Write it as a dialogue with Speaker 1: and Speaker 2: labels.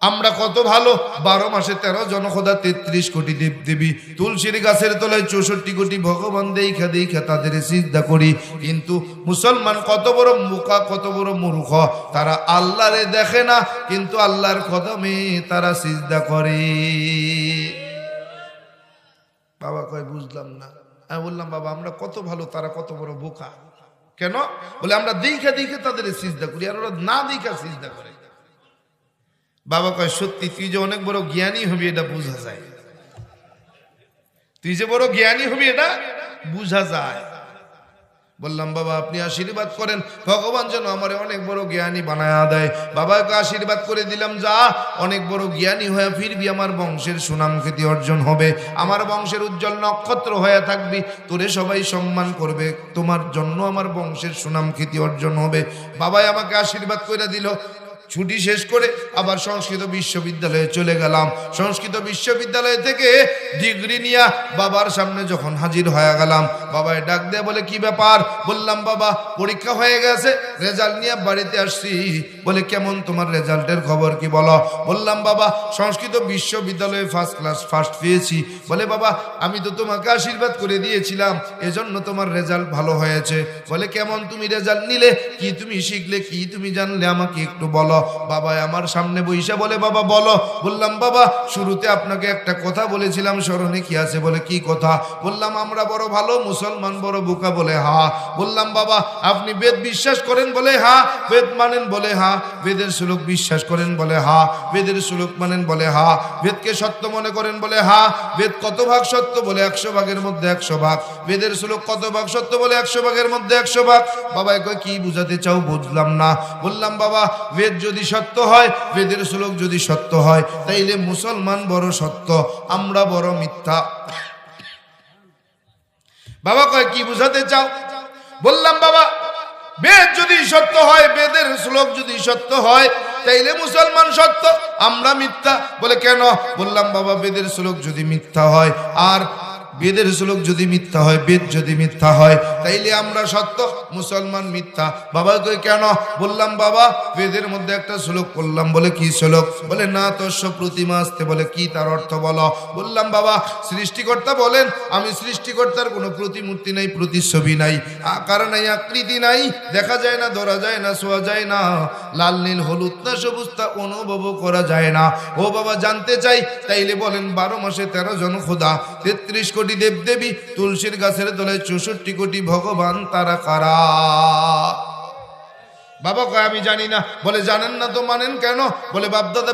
Speaker 1: আমরা কত ভালো, 12 মাসে 13 জন খোদা, 33 কোটি দেব দেবী, তুলসীর গাছের তলায় 64 কোটি ভগবান, দেখা দেখা তাদের সিজদা করি। কিন্তু মুসলমান কত বড় মুখা, কত বড় মূর্খ, তারা আল্লাহরে দেখে না কিন্তু আল্লাহর কদমে তারা সিজদা করে। বাবা কয় বুঝলাম না। আমি বললাম বাবা আমরা কত ভালো, তারা কত বড় বোকা। কেন? বলে আমরা দেখা দেখা তাদের সিজদা করি, আর ওরা না দেখা সিজদা করে। বাবা কয় সত্যি, তুই যে অনেক বড় জ্ঞানী হবি এটা বোঝা যায়, তুই যে বড় জ্ঞানী হবি এটা বোঝা যায়। বললাম বাবা আপনি আশীর্বাদ করেন ভগবান যেন আমার অনেক বড় জ্ঞানী বানায়া দেয়। বাবাকে আশীর্বাদ করে দিলাম, যা অনেক বড় জ্ঞানী হয়ে ফিরবি, আমার বংশের সুনাম খ্যাতি অর্জন হবে, আমার বংশের উজ্জ্বল নক্ষত্র হয়ে থাকবি, তোরে সবাই সম্মান করবে, তোমার জন্য আমার বংশের সুনাম খ্যাতি অর্জন হবে। বাবাই আমাকে আশীর্বাদ করে দিল। ছুটি শেষ করে আবার সংস্কৃত বিশ্ববিদ্যালয়ে চলে গেলাম। সংস্কৃত বিশ্ববিদ্যালয় থেকে ডিগ্রি নিয়ে বাবার সামনে যখন হাজির হয়ে গেলাম, বাবাই ডাক দিয়ে বলে কি ব্যাপার? বললাম বাবা পরীক্ষা হয়ে গেছে, রেজাল্ট নিয়ে বাড়িতে আসছি। বলে কেমন তোমার রেজাল্টের খবর কি বলো? বললাম বাবা সংস্কৃত বিশ্ববিদ্যালয়ে ফার্স্ট ক্লাস ফার্স্ট পেয়েছি। বলে বাবা আমি তো তোমাকে আশীর্বাদ করে দিয়েছিলাম, এজন্য তোমার রেজাল্ট ভালো হয়েছে। বলে কেমন তুমি রেজাল্ট নিলে, কি তুমি শিখলে, কি তুমি জানলে আমাকে একটু বলো। বাবা আমার সামনে বইসা বলে বাবা বলো। বললাম বাবা শুরুতে আপনাকে একটা কথা বলেছিলাম, স্মরণে কি আছে? বলে কি কথা? বললাম আমরা বড় ভালো, মুসলমান বড় বোকা। বলে হা। বললাম বাবা আপনি বেদ বিশ্বাস করেন? বলে হা। বেদ মানেন? বলে হা। বেদের শ্লোক বিশ্বাস করেন? বলে হা। বেদের শ্লোক মানেন? বলে হা। বেদকে সত্য মনে করেন? বলে হা। বেদ কত ভাগ সত্য? বলে 100 ভাগের মধ্যে 100 ভাগ। বেদের শ্লোক কত ভাগ সত্য? বলে 100 ভাগের মধ্যে 100 ভাগ। বাবাই কয় কি বুঝাতে চাও? বুঝলাম না। বললাম বাবা বেদ যদি সত্য হয়, বেদের শ্লোক যদি সত্য হয়, তাইলে মুসলমান বড় সত্য, আমরা বড় মিথ্যা। বাবা কয় কি বুঝাতে চাও? বললাম বাবা বেদ যদি সত্য হয়, বেদের শ্লোক যদি সত্য হয়, তাইলে মুসলমান সত্য, আমরা মিথ্যা। বলে কেন? বললাম বাবা বেদের শ্লোক যদি মিথ্যা হয়, আর বেদের শ্লোক যদি মিথ্যা হয়, বেদ যদি মিথ্যা হয়, তাইলে আমরা সত্য, মুসলমান মিথ্যা। বাবা কই কেন? বললাম বাবা বেদের মধ্যে একটা শ্লোক পড়লাম। বলে কি শ্লোক? বলে না তস্য প্রতিমা আসতে। বলে কি তার অর্থ বলো? বললাম বাবা সৃষ্টিকর্তা বলেন আমি সৃষ্টিকর্তার কোনো প্রতিমূর্তি নাই, প্রতিচ্ছবি নাই, আকার নাই, আকৃতি নাই, দেখা যায় না, ধরা যায় না, ছোঁয়া যায় না, লাল নীল হলুদ না সবুজ তা অনুভব করা যায় না। ও বাবা জানতে চাই তাইলে বলেন 12 মাসে 13 জন খোদা, 33 কোটি দেব দেবী, তুলসীর গাছের তলায় 64 কোটি ভগবান, তারা কারা? বাবা কয় আমি জানি না। বলে জানেন না তো মানেন কেন? বলে বাপদাদা